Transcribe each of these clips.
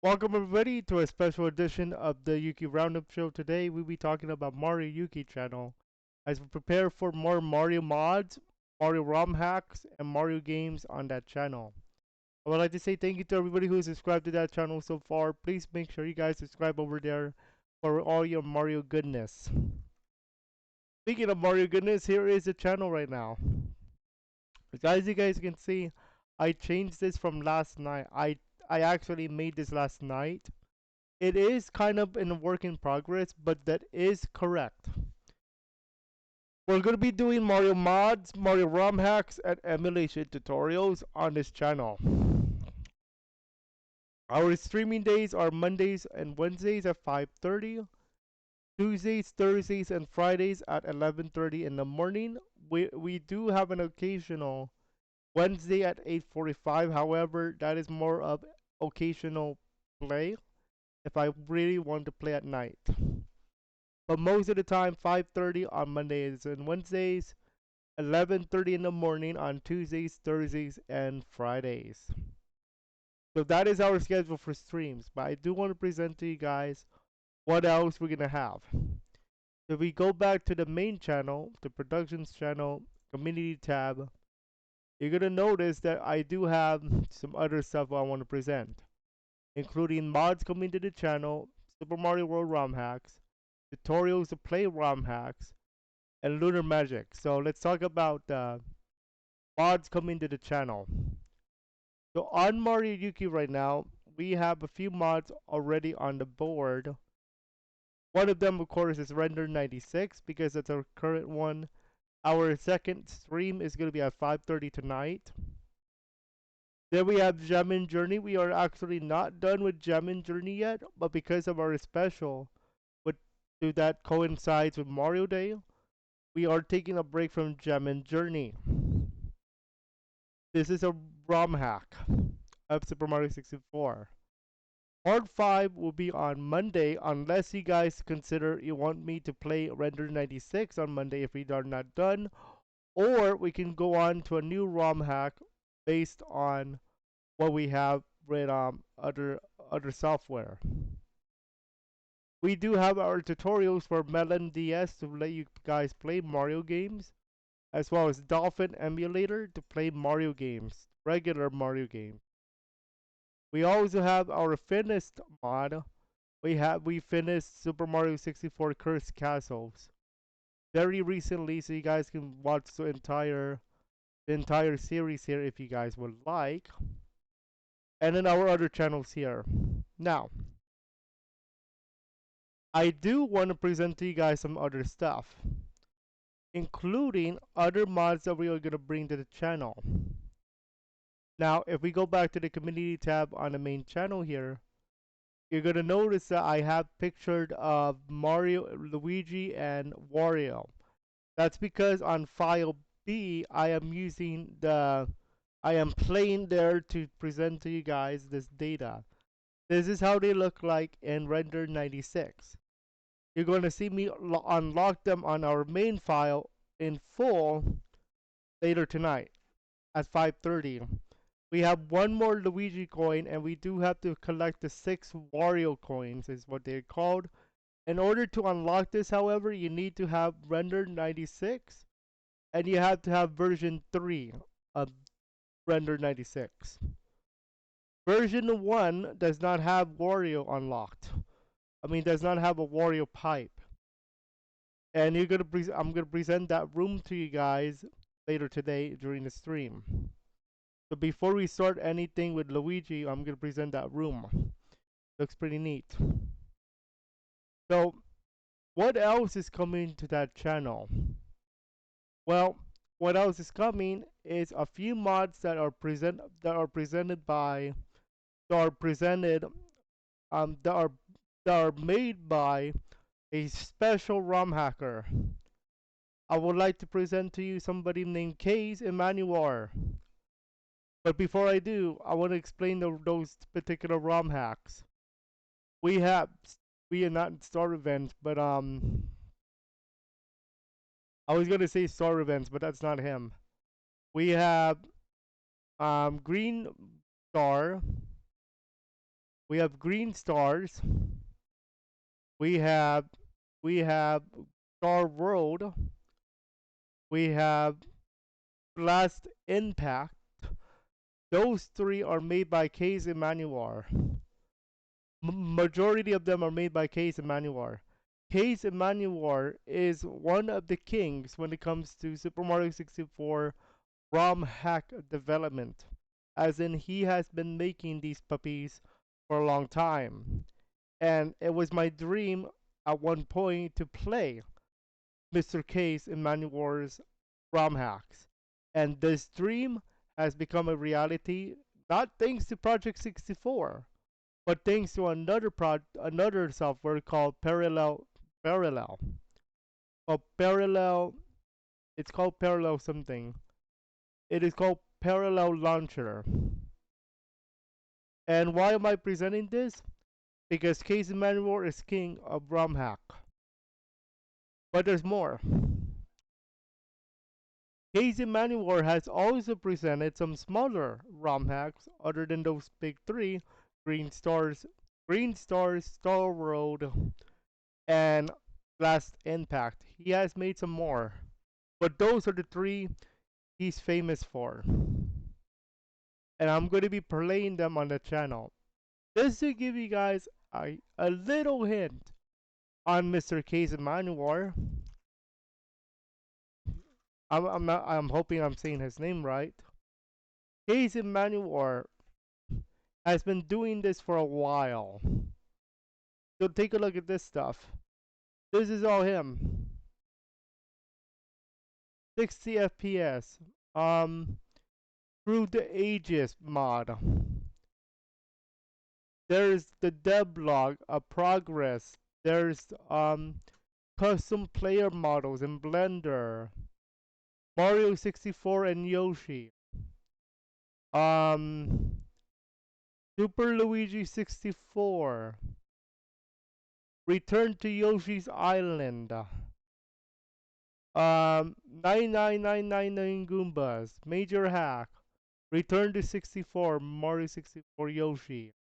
Welcome everybody to a special edition of the Yuuki Roundup show. Today we'll be talking about Mario Yuuki channel as we prepare for more Mario mods, Mario ROM hacks, and Mario games on that channel. I would like to say thank you to everybody who has subscribed to that channel so far. Please make sure you guys subscribe over there for all your Mario goodness. Speaking of Mario goodness, here is the channel right now. As you guys can see, I changed this from last night. I actually made this last night. It is kind of in a work in progress, but that is correct. We're going to be doing Mario mods, Mario ROM hacks, and emulation tutorials on this channel. Our streaming days are Mondays and Wednesdays at 5:30, Tuesdays, Thursdays, and Fridays at 11:30 in the morning. We do have an occasional Wednesday at 8:45. However, that is more of occasional play if I really want to play at night. But most of the time, 5:30 on Mondays and Wednesdays, 11:30 in the morning on Tuesdays, Thursdays, and Fridays. So that is our schedule for streams. But I do want to present to you guys what else we're gonna have. If we go back to the main channel, the productions channel, community tab, you're gonna notice that I do have some other stuff I want to present, including mods coming to the channel, Super Mario World ROM hacks, tutorials to play ROM hacks, and Lunar Magic. So let's talk about mods coming to the channel. So on Mario Yuuki right now, we have a few mods already on the board. One of them, of course, is Render 96 because that's our current one. Our second stream is going to be at 5:30 tonight. Then we have Gem Journey. We are actually not done with Gem Journey yet, but because of our special, with that coincides with Mario Day, we are taking a break from Gem Journey. This is a ROM hack of Super Mario 64. Part 5 will be on Monday unless you guys consider you want me to play Render 96 on Monday if we are not done. Or we can go on to a new ROM hack based on what we have with other software. We do have our tutorials for Melon DS to let you guys play Mario games, as well as Dolphin Emulator to play Mario games, regular Mario games. We also have our finished mod. We finished Super Mario 64 Cursed Castles very recently, so you guys can watch the entire series here if you guys would like. And then our other channels here. Now, I do want to present to you guys some other stuff, including other mods that we are going to bring to the channel. Now, if we go back to the community tab on the main channel here, you're going to notice that I have pictured of Mario, Luigi, and Wario. That's because on file B, I am playing there to present to you guys this data. This is how they look like in Render 96. You're going to see me unlock them on our main file in full later tonight at 5:30. We have one more Luigi coin, and we do have to collect the 6 Wario coins, is what they're called. In order to unlock this, however, you need to have Render 96, and you have to have version 3 of Render 96. Version 1 does not have Wario unlocked. Does not have a Wario pipe. And I'm gonna present that room to you guys later today during the stream. So before we start anything with Luigi, I'm gonna present that room. Looks pretty neat. So what else is coming to that channel? Well, what else is coming is a few mods that are presented by that are presented that are made by a special ROM hacker. I would like to present to you somebody named Case Emmanuel. But before I do, I want to explain those particular ROM hacks. We are not star events, but I was gonna say star events, but that's not him. We have Green Star. We have green stars. We have we have Star World. We have Blast Impact. Those three are made by Case Emmanuel. Majority of them are made by Case Emmanuel. Case Emmanuel is one of the kings when it comes to Super Mario 64 ROM hack development, as in he has been making these puppies for a long time. And it was my dream at one point to play Mr. Case Emmanuel's ROM hacks. And this dream has become a reality, not thanks to Project 64, but thanks to another software called Parallel. Parallel, it's called Parallel something. It is called Parallel Launcher. And why am I presenting this? Because Case Emmanuel is king of ROM hack. But there's more. Case Emmanuel has also presented some smaller ROM hacks other than those big three: Green Stars, Star Road, and Last Impact. He has made some more, but those are the three he's famous for. And I'm going to be playing them on the channel. Just to give you guys a little hint on Mr. Case Emmanuel. I'm hoping I'm saying his name right. Case Emmanuel has been doing this for a while. So take a look at this stuff. This is all him. 60 FPS. Through the Ages mod. There's the devlog, progress. There's custom player models in Blender. Mario 64 and Yoshi. Super Luigi 64. Return to Yoshi's Island. 99999 Goombas. Major hack. Return to 64. Mario 64 Yoshi.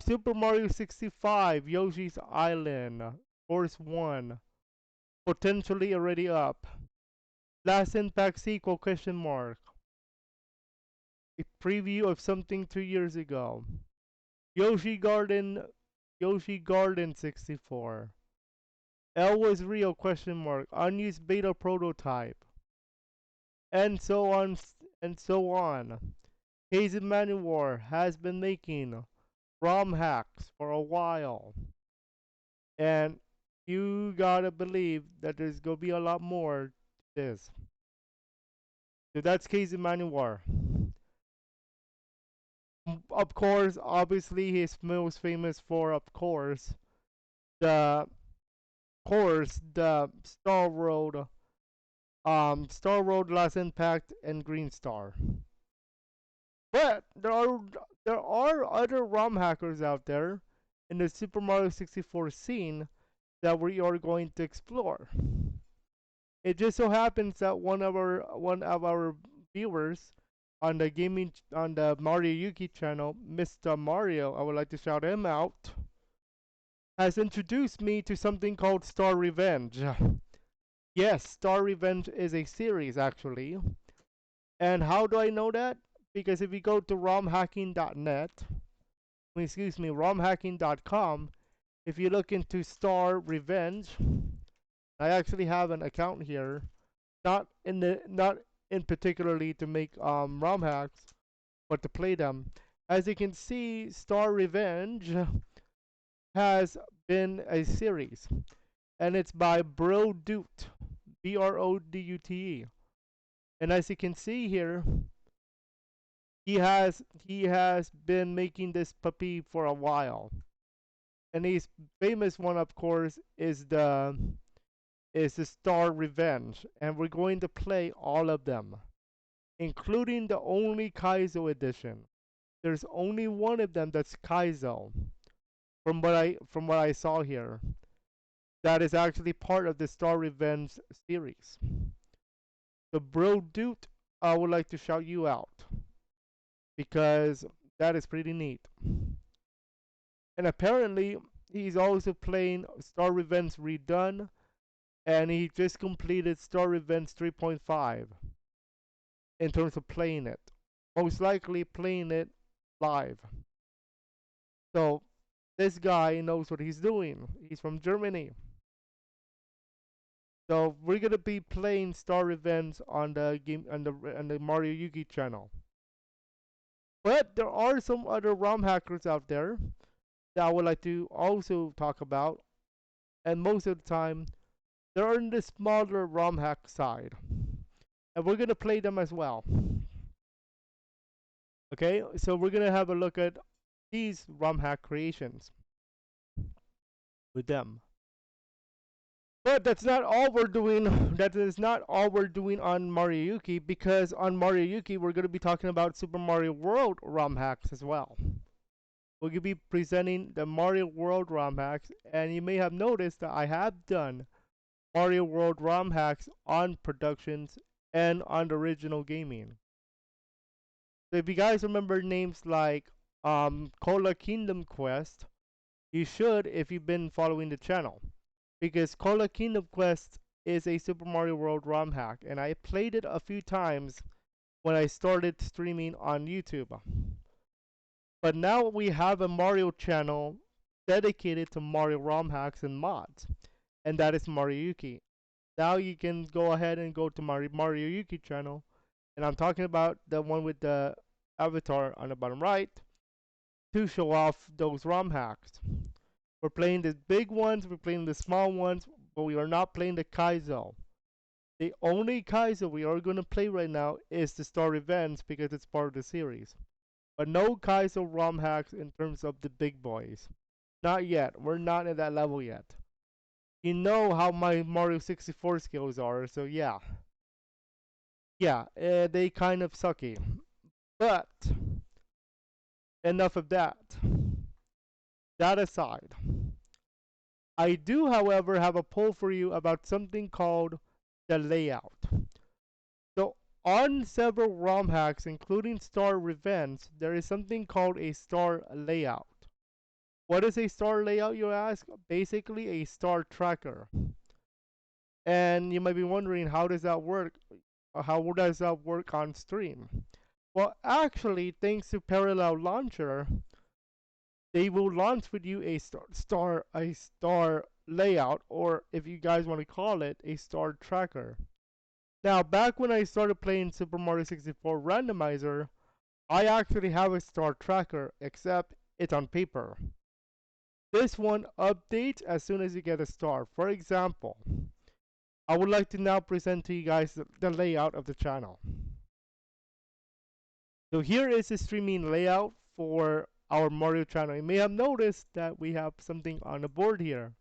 Super Mario 65 Yoshi's Island. Course 1. Potentially already up. Last Impact sequel question mark. A preview of something 2 years ago. Yoshi Garden 64. L was real question mark. Unused beta prototype. And so on and so on. Case Emmanuel has been making ROM hacks for a while. And you gotta believe that there's gonna be a lot more to this. So that's Case Emmanuel. Of course, obviously he's most famous for, of course, the the Star Road, Last Impact, and Green Star. But there are other ROM hackers out there in the Super Mario 64 scene that we are going to explore. It just so happens that one of our viewers on the Mario Yuuki channel, Mr. Mario, I would like to shout him out, has introduced me to something called Star Revenge. Yes, Star Revenge is a series actually. And how do I know that? Because if you go to romhacking.net, romhacking.com, if you look into Star Revenge, I actually have an account here, not in particularly to make ROM hacks, but to play them. As you can see, Star Revenge has been a series, and it's by Brodute, Brodute. And as you can see here, he has been making this puppy for a while. And his famous one, of course, is the Star Revenge, and we're going to play all of them, including the only Kaizo edition. There's only one of them that's Kaizo, from what I saw here. That is actually part of the Star Revenge series. So, Bro Dude, I would like to shout you out. because that is pretty neat. And apparently, he's also playing Star Revenge Redone, and he just completed Star Revenge 3.5 in terms of playing it. Most likely playing it live. So this guy knows what he's doing. He's from Germany. So we're gonna be playing Star Revenge on the game on the Mario Yuuki channel. But there are some other ROM hackers out there that I would like to also talk about, and most of the time they're on the smaller ROM hack side, and we're gonna play them as well. Okay, so we're gonna have a look at these ROM hack creations with them. But that's not all we're doing. That is not all we're doing on Mario Yuuki, because on Mario Yuuki we're gonna be talking about Super Mario World ROM hacks as well. We're gonna be presenting the Mario World ROM hacks, and you may have noticed that I have done Mario World ROM hacks on Productions and on the original gaming. So if you guys remember names like Cola Kingdom Quest, you should if you've been following the channel, because Cola Kingdom Quest is a Super Mario World ROM hack, and I played it a few times when I started streaming on YouTube. But now we have a Mario channel dedicated to Mario ROM hacks and mods, and that is Mario Yuuki. Now you can go ahead and go to Mario Yuuki channel, and I'm talking about the one with the avatar on the bottom right, to show off those ROM hacks. We're playing the big ones, we're playing the small ones, but we are not playing the Kaizo. The only Kaizo we are going to play right now is the Star Revenge, because it's part of the series. But no Kaizo ROM hacks in terms of the big boys. Not yet. We're not at that level yet. You know how my Mario 64 skills are, so yeah. Yeah, they kind of sucky. But enough of that. That aside, I do, however, have a poll for you about something called the layout. So, on several ROM hacks, including Star Revenge, there is something called a star layout. What is a star layout, you ask? Basically, a star tracker. And you might be wondering, how does that work? How does that work on stream? Well, actually, thanks to Parallel Launcher, they will launch with you a star layout, or if you guys want to call it, a star tracker. Now, back when I started playing Super Mario 64 Randomizer, I actually have a star tracker, except it's on paper. This one updates as soon as you get a star. For example, I would like to now present to you guys the layout of the channel. So here is the streaming layout for our Mario channel. You may have noticed that we have something on the board here.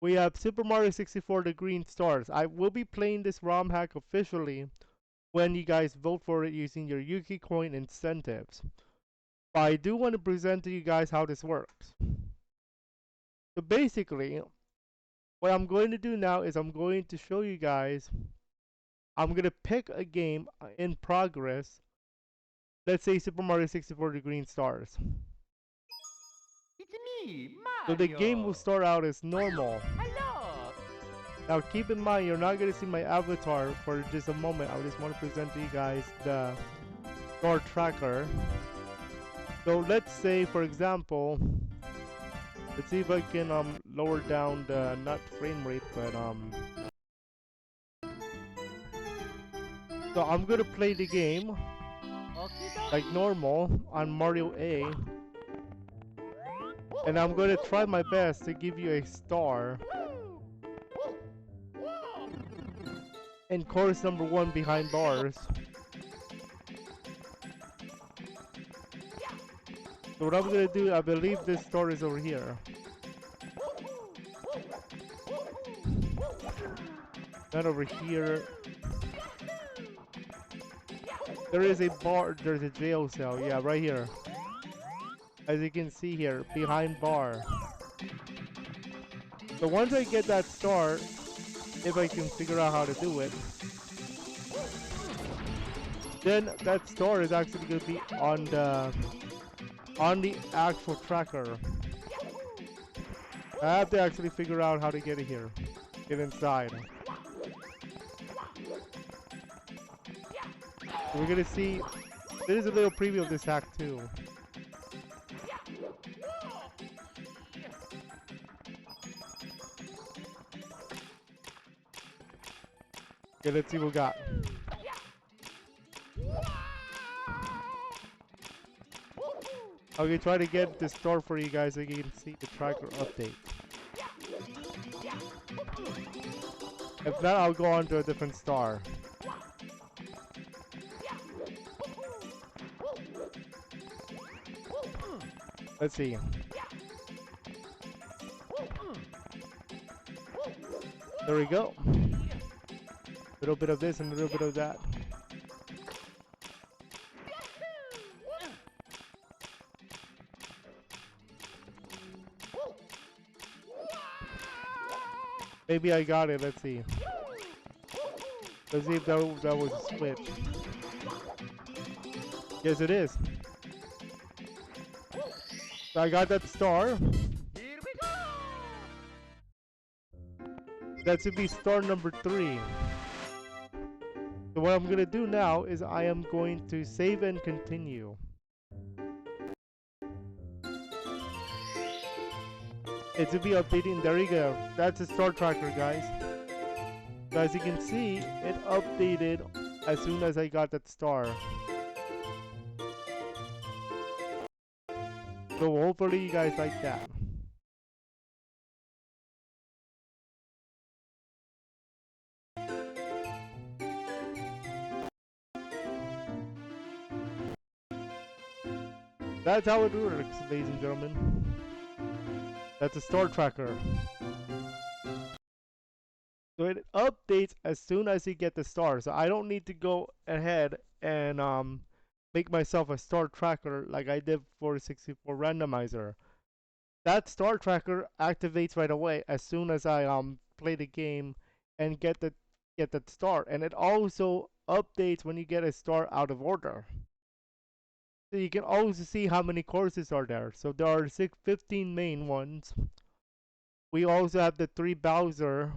We have Super Mario 64 The Green Stars. I will be playing this ROM hack officially when you guys vote for it using your Yuuki coin incentives. But I do want to present to you guys how this works. So basically, what I'm going to do now is I'm going to show you guys, I'm going to pick a game in progress. Let's say Super Mario 64 The Green Stars. It's me, So the Mario. game will start out as normal. Hello. Now keep in mind, you're not going to see my avatar for just a moment. I just want to present to you guys the star tracker. So let's say, for example, let's see if I can lower down the, not frame rate, but so I'm gonna play the game like normal on Mario A, and I'm gonna try my best to give you a star in course number 1 behind bars. So what I'm gonna do, I believe this star is over here. Not over here. There is a bar, there's a jail cell, yeah, right here. As you can see here, behind bar. So once I get that star, if I can figure out how to do it, then that star is actually gonna be on the actual tracker. I have to actually figure out how to get it here. Get inside. We're gonna see. There's a little preview of this hack too. Okay, let's see what we got. Okay, try to get the star for you guys so you can see the tracker update. If not, I'll go on to a different star. Let's see. There we go. A little bit of this and a little bit of that. Maybe I got it. Let's see. Let's see if that was a switch. Yes, it is. So I got that star. Here we go! That should be star number 3. So what I'm gonna do now is I am going to save and continue. It should be updating. There you go. That's a star tracker, guys. So as you can see, it updated as soon as I got that star. So hopefully you guys like that. That's how it works, ladies and gentlemen. That's a star tracker. So it updates as soon as you get the star. So I don't need to go ahead and make myself a star tracker like I did for 64 randomizer. That star tracker activates right away as soon as I play the game and get that star. And it also updates when you get a star out of order. So you can also see how many courses are there. So there are 15 main ones. We also have the 3 Bowser,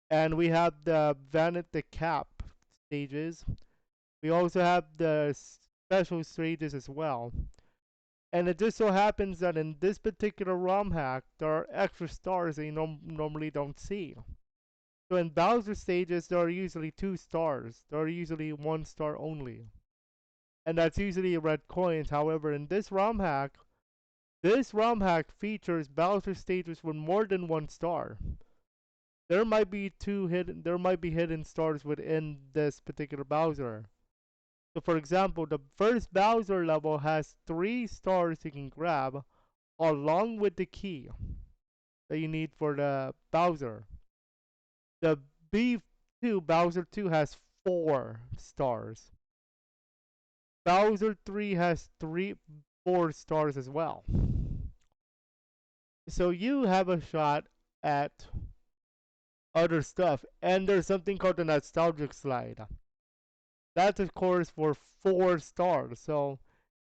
and we have the Vanity Cap stages. We also have the special stages as well. And it just so happens that in this particular ROM hack, there are extra stars that you normally don't see. So in Bowser stages, there are usually 2 stars. There are usually 1 star only. And that's usually red coins. However, in this ROM hack features Bowser stages with more than 1 star. There might be hidden stars within this particular Bowser. So for example, the first Bowser level has 3 stars you can grab along with the key that you need for the Bowser. The B2 Bowser 2 has 4 stars. Bowser 3 has 4 stars as well. So you have a shot at other stuff. And there's something called the nostalgic slide. That's of course for 4 stars. So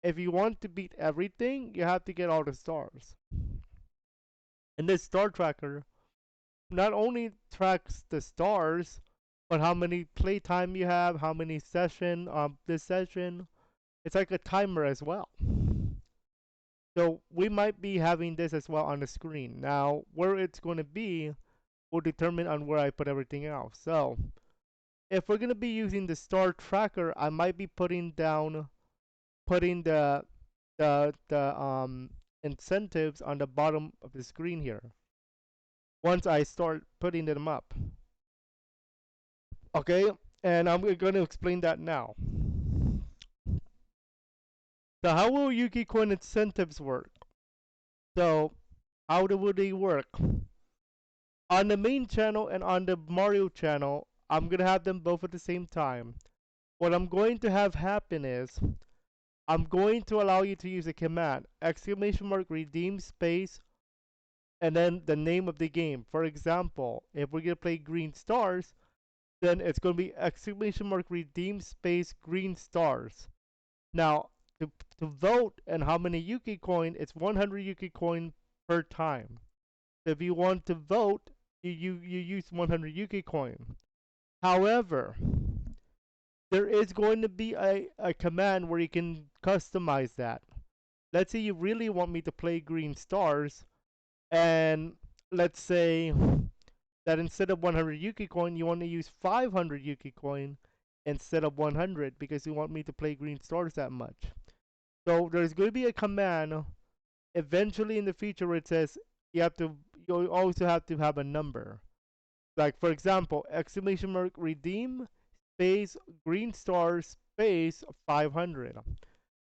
if you want to beat everything, you have to get all the stars. And this star tracker not only tracks the stars, but how many playtime you have, how many this session. It's like a timer as well. So we might be having this as well on the screen. Now, where it's going to be will determine on where I put everything else. So if we're going to be using the star tracker, I might be putting the incentives on the bottom of the screen here once I start putting them up. Okay, and I'm going to explain that now. So how will Yuuki coin incentives work? So how would they work? On the main channel and on the Mario channel, I'm going to have them both at the same time. What I'm going to have happen is I'm going to allow you to use a command, !redeem space, and then the name of the game. For example, if we're going to play Green Stars, then it's going to be exclamation mark redeem space green stars. Now, to, to vote and how many Yuki coin, it's 100 Yuki coin per time. So if you want to vote, you use 100 Yuki coin. However, there is going to be a command where you can customize that. Let's say you really want me to play green stars, and let's say that instead of 100 Yuki coin, you want to use 500 Yuki coin instead of 100 because you want me to play green stars that much. So there's going to be a command eventually in the future where it says you also have to have a number. Like for example, exclamation mark redeem space green stars space 500.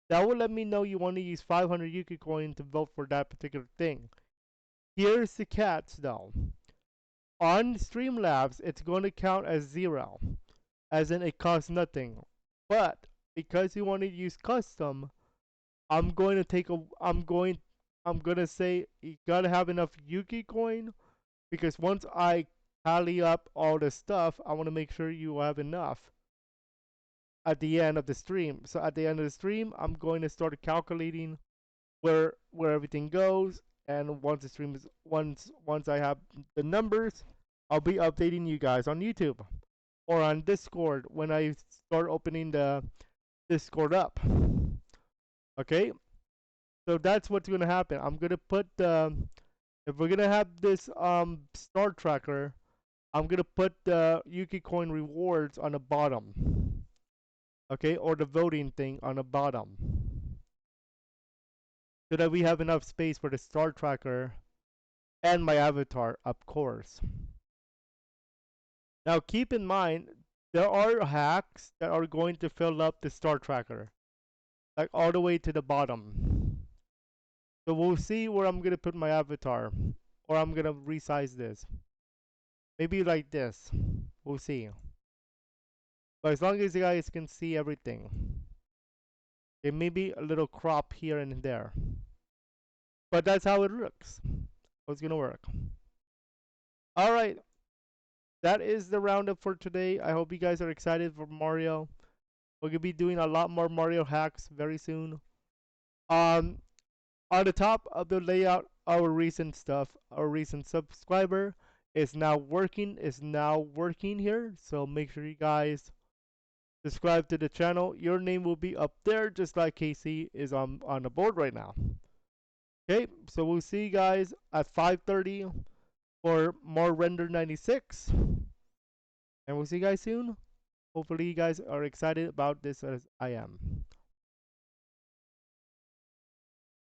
That will let me know you want to use 500 Yuki coin to vote for that particular thing. Here's the catch though. On Streamlabs, it's going to count as 0, as in it costs nothing. But because you want to use custom, I'm going to take a I'm going to say you got to have enough Yuki coin because once I tally up all the stuff, I want to make sure you have enough at the end of the stream. So at the end of the stream, I'm going to start calculating where everything goes, and once the stream is once I have the numbers, I'll be updating you guys on YouTube or on Discord when I start opening the Discord up. Okay, so that's what's gonna happen. I'm gonna put the if we're gonna have this star tracker, I'm gonna put the Yuki coin rewards on the bottom. Okay, or the voting thing on the bottom, so that we have enough space for the star tracker and my avatar, of course. Now keep in mind, there are hacks that are going to fill up the star tracker, like all the way to the bottom. So we'll see where I'm gonna put my avatar, or I'm gonna resize this. Maybe like this. We'll see. But as long as you guys can see everything, it may be a little crop here and there. But that's how it looks. How it's gonna work. Alright, that is the roundup for today. I hope you guys are excited for Mario. We're gonna be doing a lot more Mario hacks very soon. Um, on the top of the layout, our recent stuff, our recent subscriber is now working here. So make sure you guys subscribe to the channel. Your name will be up there, just like Casey is on the board right now. Okay, so we'll see you guys at 5:30 for more Render 96, and we'll see you guys soon. Hopefully, you guys are excited about this as I am.